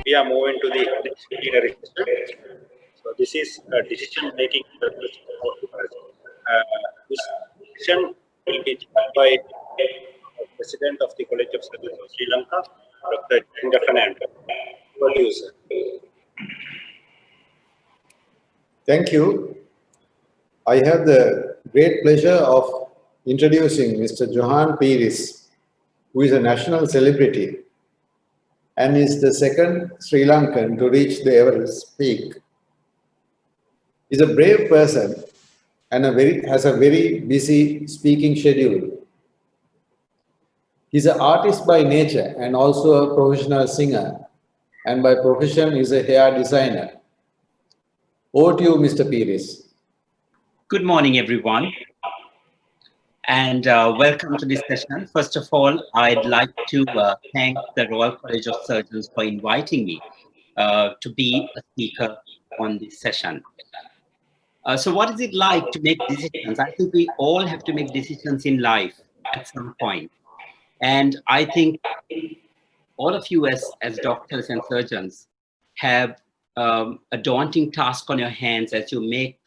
We are moving to the next plenary session. So this is decision-making purpose for us. This session will be chaired by President of the College of Surgeons of Sri Lanka, Dr. Jayaindra Fernando. Over to you, sir. Thank you. I have the great pleasure of introducing Mr. Johann Peries, who is a national celebrity and is the second Sri Lankan to reach the Everest peak. He's a brave person and has a very busy speaking schedule. He's an artist by nature and also a professional singer, and by profession is a hair designer. Over to you, Mr. Peries. Good morning, everyone, and welcome to this session. First of all, I'd like to thank the Royal College of Surgeons for inviting me to be a speaker on this session. So what is it like to make decisions? I think we all have to make decisions in life at some point. And I think all of you as doctors and surgeons have a daunting task on your hands as you make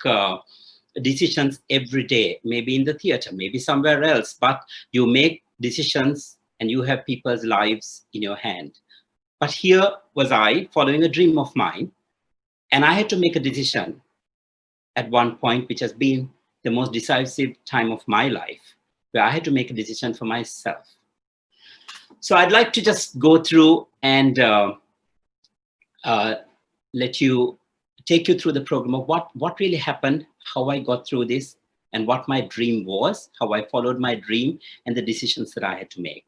decisions every day, maybe in the theater, maybe somewhere else, but you make decisions and you have people's lives in your hand. But here was I following a dream of mine, and I had to make a decision at one point, which has been the most decisive time of my life, where I had to make a decision for myself. So I'd like to just go through and take you through the program of what really happened, how I got through this, and what my dream was, how I followed my dream, and the decisions that I had to make.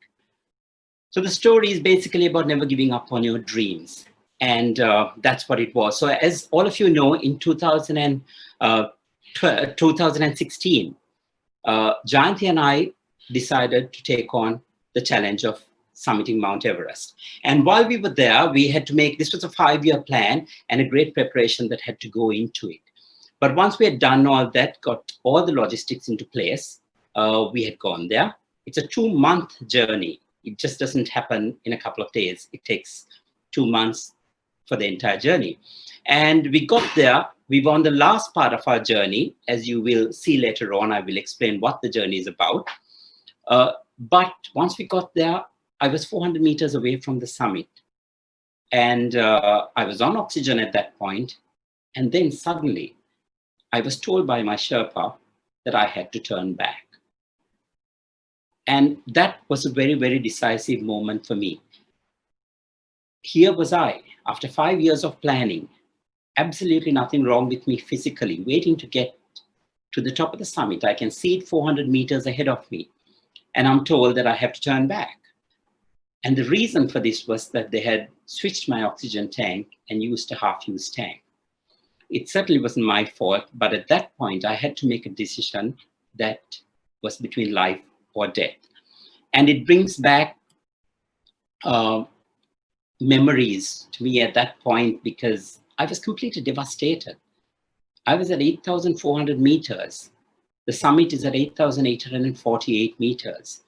So the story is basically about never giving up on your dreams. And that's what it was. So as all of you know, in 2016, Jayaindra and I decided to take on the challenge of summiting Mount Everest. And while we were there, we had to make, this was a 5-year plan and a great preparation that had to go into it. But once we had done all that, got all the logistics into place, we had gone there. It's a 2-month journey. It just doesn't happen in a couple of days. It takes 2 months for the entire journey. And we got there, we were on the last part of our journey. As you will see later on, I will explain what the journey is about. But once we got there, I was 400 meters away from the summit. And I was on oxygen at that point. And then suddenly, I was told by my Sherpa that I had to turn back. And that was a very, very decisive moment for me. Here was I, after 5 years of planning, absolutely nothing wrong with me physically, waiting to get to the top of the summit. I can see it 400 meters ahead of me. And I'm told that I have to turn back. And the reason for this was that they had switched my oxygen tank and used a half-used tank. It certainly wasn't my fault, but at that point, I had to make a decision that was between life or death. And it brings back memories to me at that point, because I was completely devastated. I was at 8,400 meters. The summit is at 8,848 meters.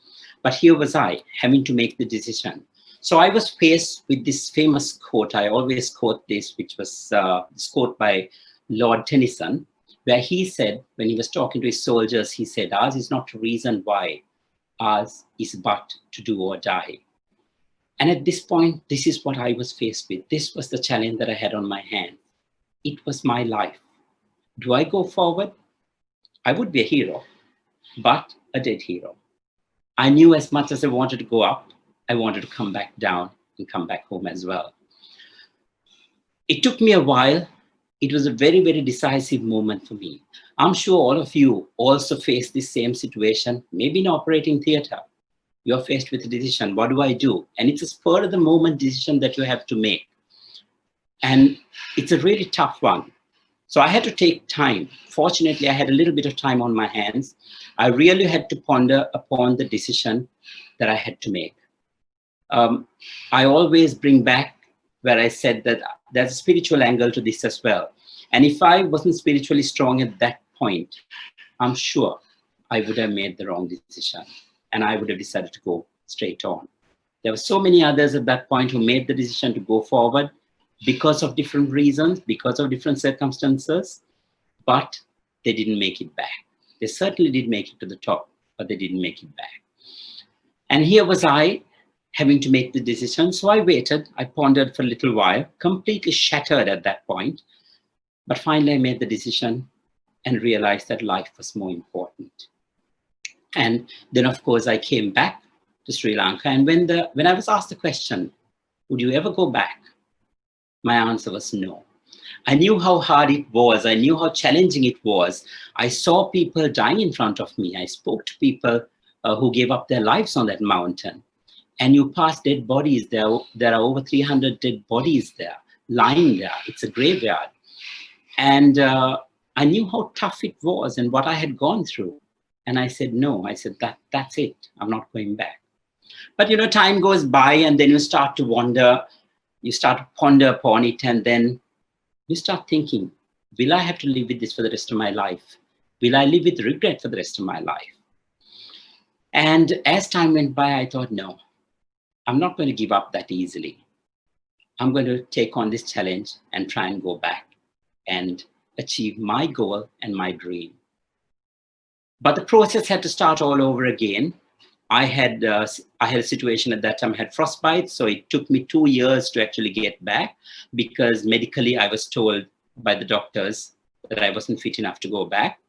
But here was I, having to make the decision. So I was faced with this famous quote. I always quote this, which was this quote by Lord Tennyson, where he said, when he was talking to his soldiers, he said, "Ours is not to reason why, ours is but to do or die." And at this point, this is what I was faced with. This was the challenge that I had on my hand. It was my life. Do I go forward? I would be a hero, but a dead hero. I knew as much as I wanted to go up, I wanted to come back down and come back home as well. It took me a while. It was a very, very decisive moment for me. I'm sure all of you also face this same situation, maybe in operating theater. You're faced with a decision. What do I do? And it's a spur of the moment decision that you have to make. And it's a really tough one. So I had to take time. Fortunately, I had a little bit of time on my hands. I really had to ponder upon the decision that I had to make. I always bring back where I said that there's a spiritual angle to this as well. And if I wasn't spiritually strong at that point, I'm sure I would have made the wrong decision and I would have decided to go straight on. There were so many others at that point who made the decision to go forward, because of different reasons, because of different circumstances, but they didn't make it back. They certainly did make it to the top, but they didn't make it back. And here was I having to make the decision. So I waited, I pondered for a little while, completely shattered at that point. But finally I made the decision and realized that life was more important. And then of course I came back to Sri Lanka. And when I was asked the question, would you ever go back? My answer was no. I knew how hard it was. I knew how challenging it was. I saw people dying in front of me. I spoke to people who gave up their lives on that mountain. And you pass dead bodies. There are over 300 dead bodies there, lying there. It's a graveyard. And I knew how tough it was and what I had gone through. And I said, no, I said, that's it. I'm not going back. But, you know, time goes by and then you start to wonder, you start to ponder upon it, and then you start thinking, will I have to live with this for the rest of my life? Will I live with regret for the rest of my life? And as time went by, I thought, no, I'm not going to give up that easily. I'm going to take on this challenge and try and go back and achieve my goal and my dream. But the process had to start all over again. I had a situation at that time, I had frostbite, so it took me 2 years to actually get back, because medically I was told by the doctors that I wasn't fit enough to go back,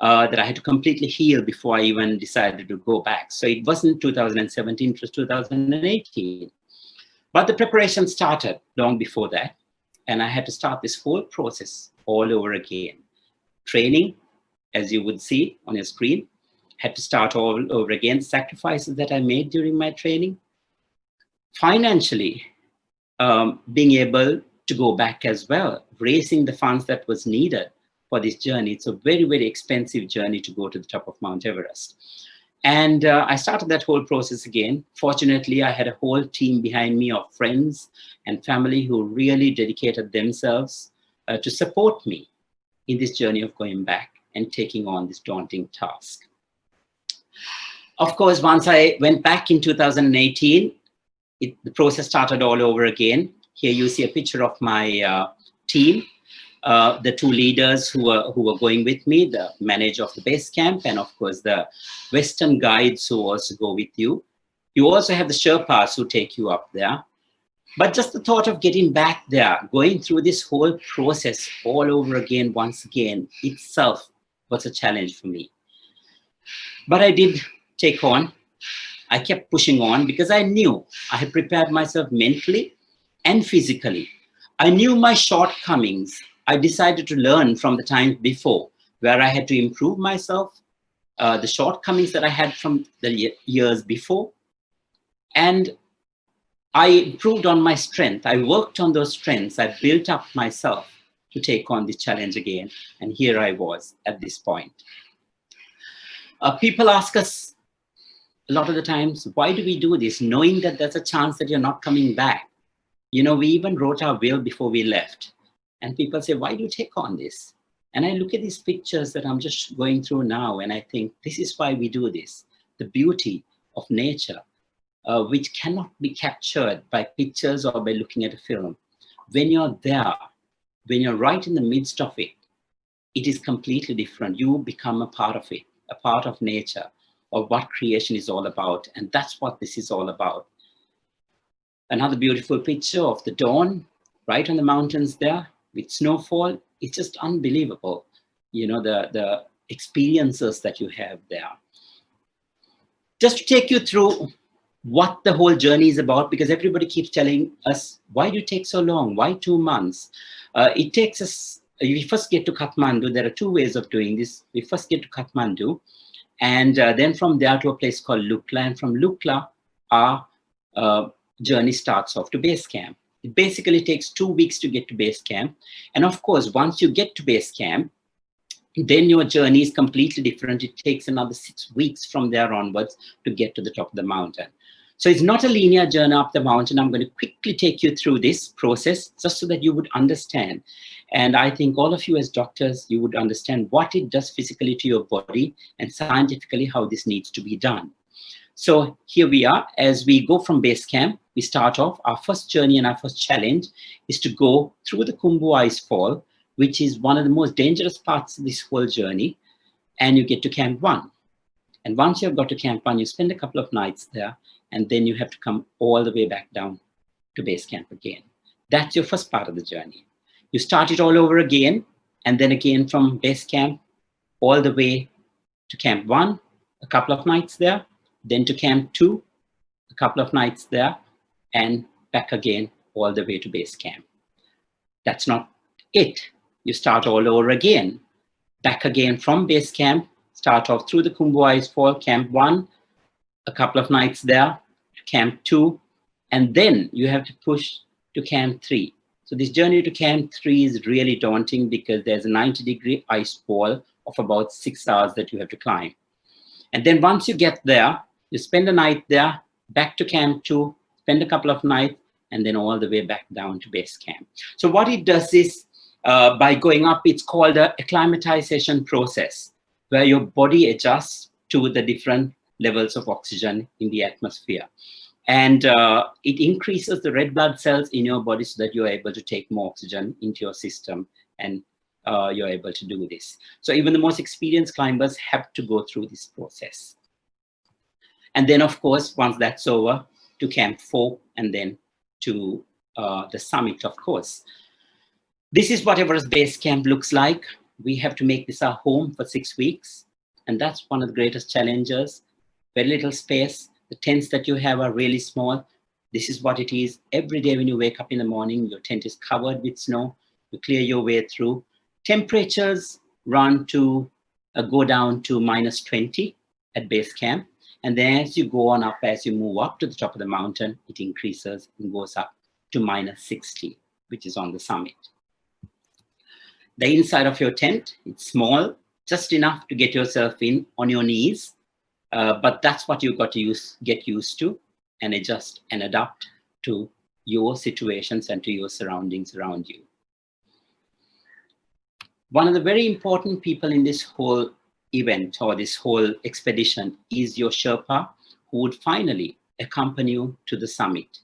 that I had to completely heal before I even decided to go back. So it wasn't 2017, it was 2018. But the preparation started long before that, and I had to start this whole process all over again. Training, as you would see on your screen, had to start all over again. Sacrifices that I made during my training. Financially, being able to go back as well, raising the funds that was needed for this journey. It's a very, very expensive journey to go to the top of Mount Everest. And I started that whole process again. Fortunately, I had a whole team behind me of friends and family who really dedicated themselves to support me in this journey of going back and taking on this daunting task. Of course, once I went back in 2018, the process started all over again. Here you see a picture of my team, the two leaders who were going with me, the manager of the base camp, and of course the Western guides who also go with you. You also have the Sherpas who take you up there. But just the thought of getting back there, going through this whole process all over again, once again, itself was a challenge for me. But I did take on. I kept pushing on because I knew I had prepared myself mentally and physically. I knew my shortcomings. I decided to learn from the times before where I had to improve myself, the shortcomings that I had from the years before. And I improved on my strength. I worked on those strengths. I built up myself to take on this challenge again. And here I was at this point. People ask us a lot of the times, why do we do this, knowing that there's a chance that you're not coming back? You know, we even wrote our will before we left. And people say, why do you take on this? And I look at these pictures that I'm just going through now, and I think this is why we do this. The beauty of nature, which cannot be captured by pictures or by looking at a film. When you're there, when you're right in the midst of it, it is completely different. You become a part of it, a part of nature, or what creation is all about. And that's what this is all about. Another beautiful picture of the dawn, right on the mountains there with snowfall. It's just unbelievable, you know, the experiences that you have there. Just to take you through what the whole journey is about, because everybody keeps telling us, why do you take so long? Why 2 months? It takes us, we first get to Kathmandu. There are two ways of doing this. We first get to Kathmandu, and then from there to a place called Lukla. And from Lukla, our journey starts off to base camp. It basically takes 2 weeks to get to base camp. And of course, once you get to base camp, then your journey is completely different. It takes another 6 weeks from there onwards to get to the top of the mountain. So it's not a linear journey up the mountain. I'm going to quickly take you through this process just so that you would understand. And I think all of you as doctors, you would understand what it does physically to your body and scientifically how this needs to be done. So here we are. As we go from base camp, we start off. Our first journey and our first challenge is to go through the Khumbu ice fall, which is one of the most dangerous parts of this whole journey. And you get to Camp 1. And once you've got to Camp 1, you spend a couple of nights there, and then you have to come all the way back down to base camp again. That's your first part of the journey. You start it all over again, and then again from base camp all the way to Camp 1, a couple of nights there, then to Camp 2, a couple of nights there, and back again all the way to base camp. That's not it. You start all over again, back again from base camp, start off through the Khumbu ice fall, Camp 1, a couple of nights there, to Camp 2, and then you have to push to Camp 3. So this journey to Camp 3 is really daunting because there's a 90-degree ice wall of about 6 hours that you have to climb. And then once you get there, you spend a night there, back to Camp 2, spend a couple of nights, and then all the way back down to base camp. So what it does is, by going up, it's called a acclimatization process, where your body adjusts to the different levels of oxygen in the atmosphere. And it increases the red blood cells in your body so that you're able to take more oxygen into your system, and you're able to do this. So even the most experienced climbers have to go through this process. And then, of course, once that's over, to Camp 4, and then to the summit, of course. This is what Everest Base Camp looks like. We have to make this our home for 6 weeks. And that's one of the greatest challenges. Very little space. The tents that you have are really small. This is what it is. Every day when you wake up in the morning, your tent is covered with snow. You clear your way through. Temperatures run to go down to -20 at base camp. And then as you go on up, as you move up to the top of the mountain, it increases and goes up to -60, which is on the summit. The inside of your tent, it's small, just enough to get yourself in on your knees. But that's what you've got to get used to and adjust and adapt to your situations and to your surroundings around you. One of the very important people in this whole event or this whole expedition is your Sherpa, who would finally accompany you to the summit.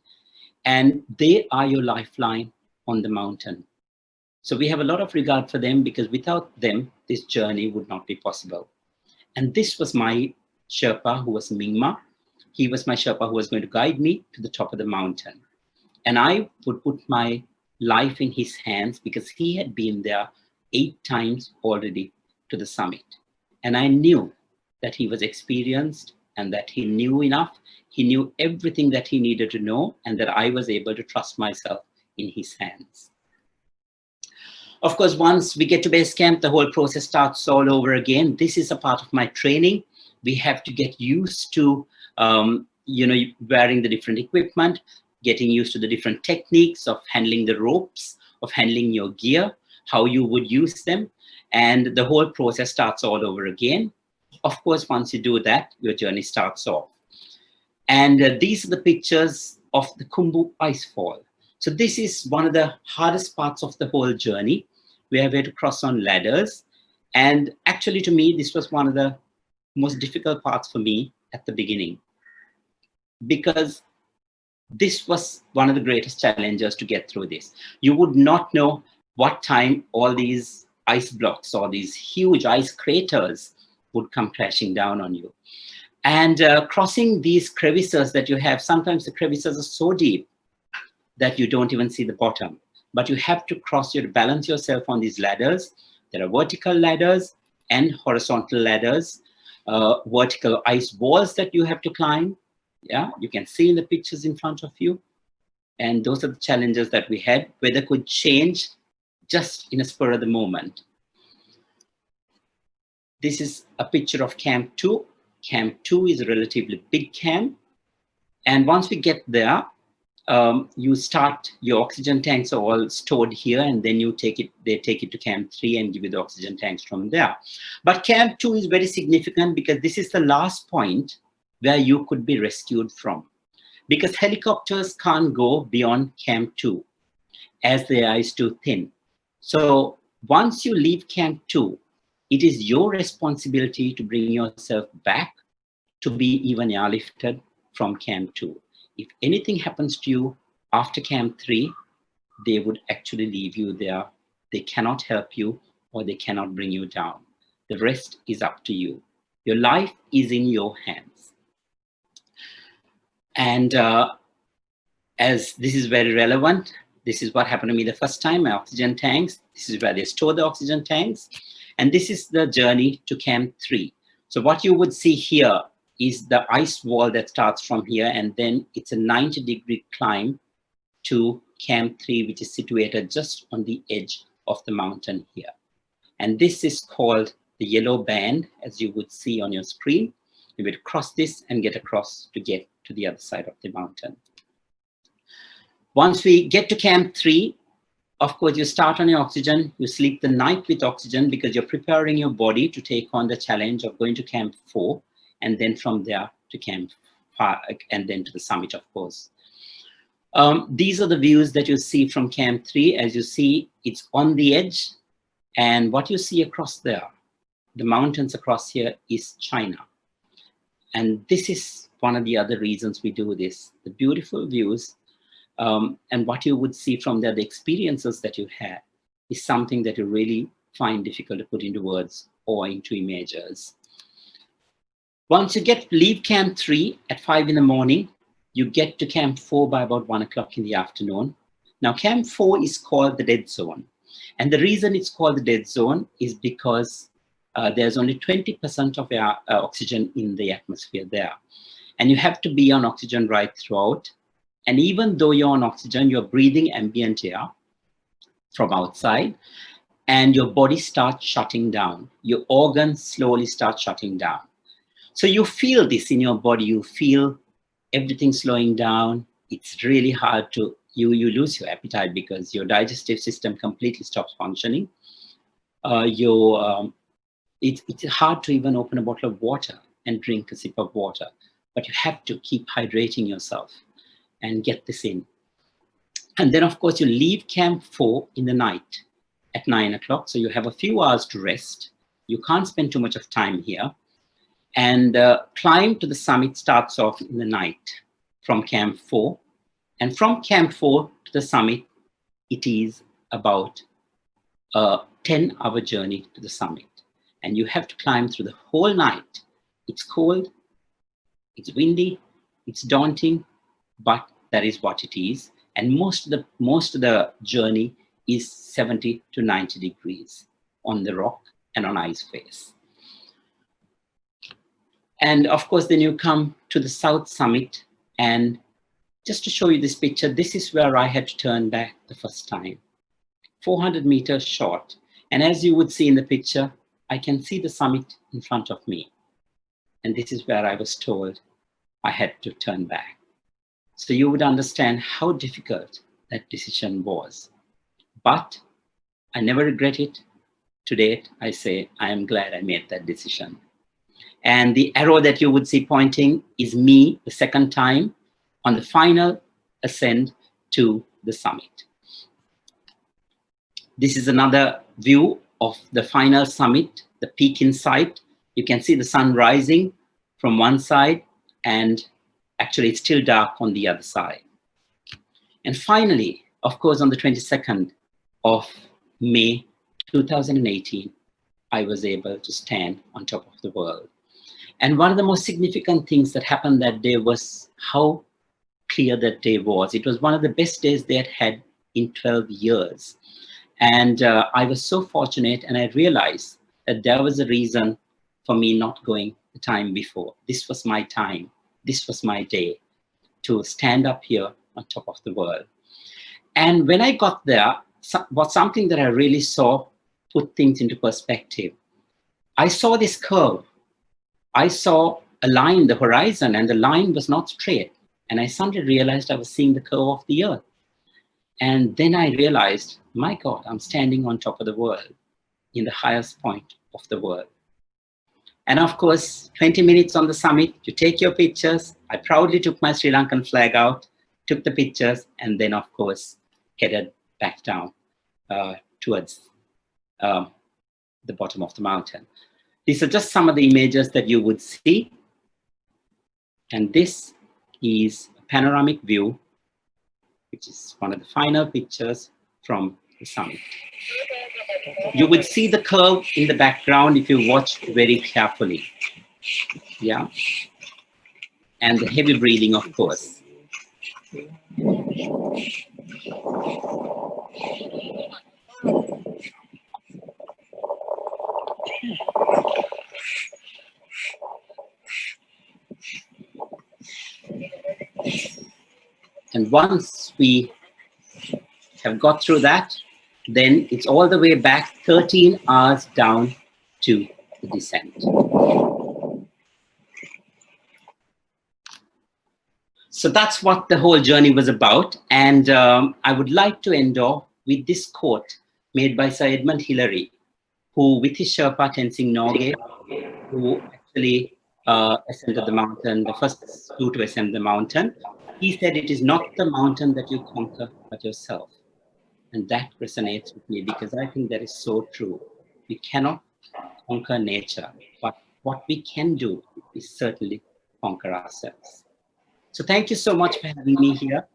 And they are your lifeline on the mountain. So we have a lot of regard for them, because without them, this journey would not be possible. And this was my Sherpa, who was Mingma. He was my Sherpa who was going to guide me to the top of the mountain. And I would put my life in his hands, because he had been there 8 times already to the summit. And I knew that he was experienced and that he knew enough. He knew everything that he needed to know, and that I was able to trust myself in his hands. Of course, once we get to base camp, the whole process starts all over again. This is a part of my training. We have to get used to, wearing the different equipment, getting used to the different techniques of handling the ropes, of handling your gear, how you would use them. And the whole process starts all over again. Of course, once you do that, your journey starts off. And these are the pictures of the Khumbu Icefall. So this is one of the hardest parts of the whole journey. We have had to cross on ladders. And actually, to me, this was one of the most difficult parts for me at the beginning, because this was one of the greatest challenges to get through this. You would not know what time all these ice blocks or these huge ice craters would come crashing down on you. And crossing these crevices that you have, sometimes the crevices are so deep that you don't even see the bottom. But you have to cross, you have to balance yourself on these ladders. There are vertical ladders and horizontal ladders, vertical ice walls that you have to climb. Yeah, you can see in the pictures in front of you. And those are the challenges that we had. Weather could change just in a spur of the moment. This is a picture of Camp 2. Camp 2 is a relatively big camp. And once we get there, you start, your oxygen tanks are all stored here, and then they take it to Camp 3 and give you the oxygen tanks from there. But Camp 2 is very significant, because this is the last point where you could be rescued from. Because helicopters can't go beyond Camp 2, as the ice is too thin. So once you leave Camp 2, it is your responsibility to bring yourself back to be even airlifted from Camp 2. If anything happens to you after Camp 3, they would actually leave you there. They cannot help you or they cannot bring you down. The rest is up to you. Your life is in your hands. And as this is very relevant, this is what happened to me the first time, my oxygen tanks. This is where they store the oxygen tanks. And this is the journey to Camp 3. So what you would see here is the ice wall that starts from here, and then it's a 90-degree climb to Camp 3, which is situated just on the edge of the mountain here. And this is called the yellow band, as you would see on your screen. You would cross this and get across to get to the other side of the mountain. Once we get to Camp 3, of course, you start on your oxygen, you sleep the night with oxygen because you're preparing your body to take on the challenge of going to Camp 4, and then from there to Camp 5, and then to the summit, of course. These are the views that you see from Camp 3. As you see, it's on the edge, and what you see across there, the mountains across here, is China. And this is one of the other reasons we do this. The beautiful views, and what you would see from there, the experiences that you had, is something that you really find difficult to put into words or into images. Once you leave Camp 3 at 5 in the morning, you get to Camp 4 by about 1 o'clock in the afternoon. Now, Camp 4 is called the dead zone. And the reason it's called the dead zone is because there's only 20% of oxygen in the atmosphere there. And you have to be on oxygen right throughout. And even though you're on oxygen, you're breathing ambient air from outside, and your body starts shutting down. Your organs slowly start shutting down. So you feel this in your body. You feel everything slowing down. It's really hard to, you lose your appetite because your digestive system completely stops functioning. It's hard to even open a bottle of water and drink a sip of water, but you have to keep hydrating yourself and get this in. And then, of course, you leave Camp 4 in the night at 9 o'clock. So you have a few hours to rest. You can't spend too much of time here. And climb to the summit starts off in the night from Camp 4. And from Camp 4 to the summit, it is about a 10-hour journey to the summit. And you have to climb through the whole night. It's cold, it's windy, it's daunting, but that is what it is. And most of the journey is 70 to 90 degrees on the rock and on ice face. And of course, then you come to the South Summit. And just to show you this picture, this is where I had to turn back the first time. 400 meters short. And as you would see in the picture, I can see the summit in front of me. And this is where I was told I had to turn back. So you would understand how difficult that decision was. But I never regret it. To date, I say I am glad I made that decision. And the arrow that you would see pointing is me the second time on the final ascent to the summit. This is another view of the final summit, the peak in sight. You can see the sun rising from one side, and actually it's still dark on the other side. And finally, of course, on the 22nd of May 2018, I was able to stand on top of the world. And one of the most significant things that happened that day was how clear that day was. It was one of the best days they had had in 12 years. And I was so fortunate, and I realized that there was a reason for me not going the time before. This was my time. This was my day to stand up here on top of the world. And when I got there, was something that I really saw put things into perspective. I saw this curve. I saw a line, the horizon, and the line was not straight. And I suddenly realized I was seeing the curve of the earth. And then I realized, my God, I'm standing on top of the world, in the highest point of the world. And of course, 20 minutes on the summit, you take your pictures. I proudly took my Sri Lankan flag out, took the pictures, and then of course, headed back down towards the bottom of the mountain. These are just some of the images that you would see. And this is a panoramic view, which is one of the final pictures from the summit. You would see the curve in the background if you watch very carefully. Yeah. And the heavy breathing, of course. And once we have got through that, then it's all the way back 13 hours down to the descent. So that's what the whole journey was about. And I would like to end off with this quote made by Sir Edmund Hillary, who with his Sherpa Tenzing Norgay, who actually ascended the mountain, the first two to ascend the mountain. He said, "It is not the mountain that you conquer, but yourself." And that resonates with me because I think that is so true. We cannot conquer nature, but what we can do is certainly conquer ourselves. So thank you so much for having me here.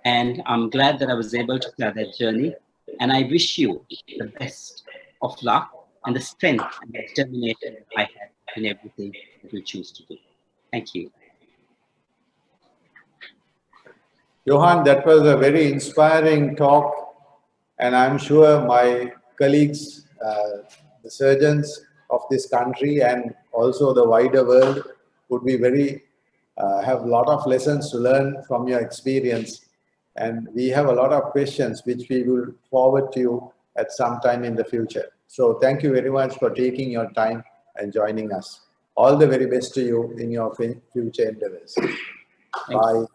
And I'm glad that I was able to share that journey. And I wish you the best of luck and the strength and the determination I have in everything that you choose to do. Thank you. Johann, that was a very inspiring talk, and I'm sure my colleagues, the surgeons of this country and also the wider world would be have a lot of lessons to learn from your experience. And we have a lot of questions which we will forward to you at some time in the future. So thank you very much for taking your time and joining us. All the very best to you in your future endeavors. Bye.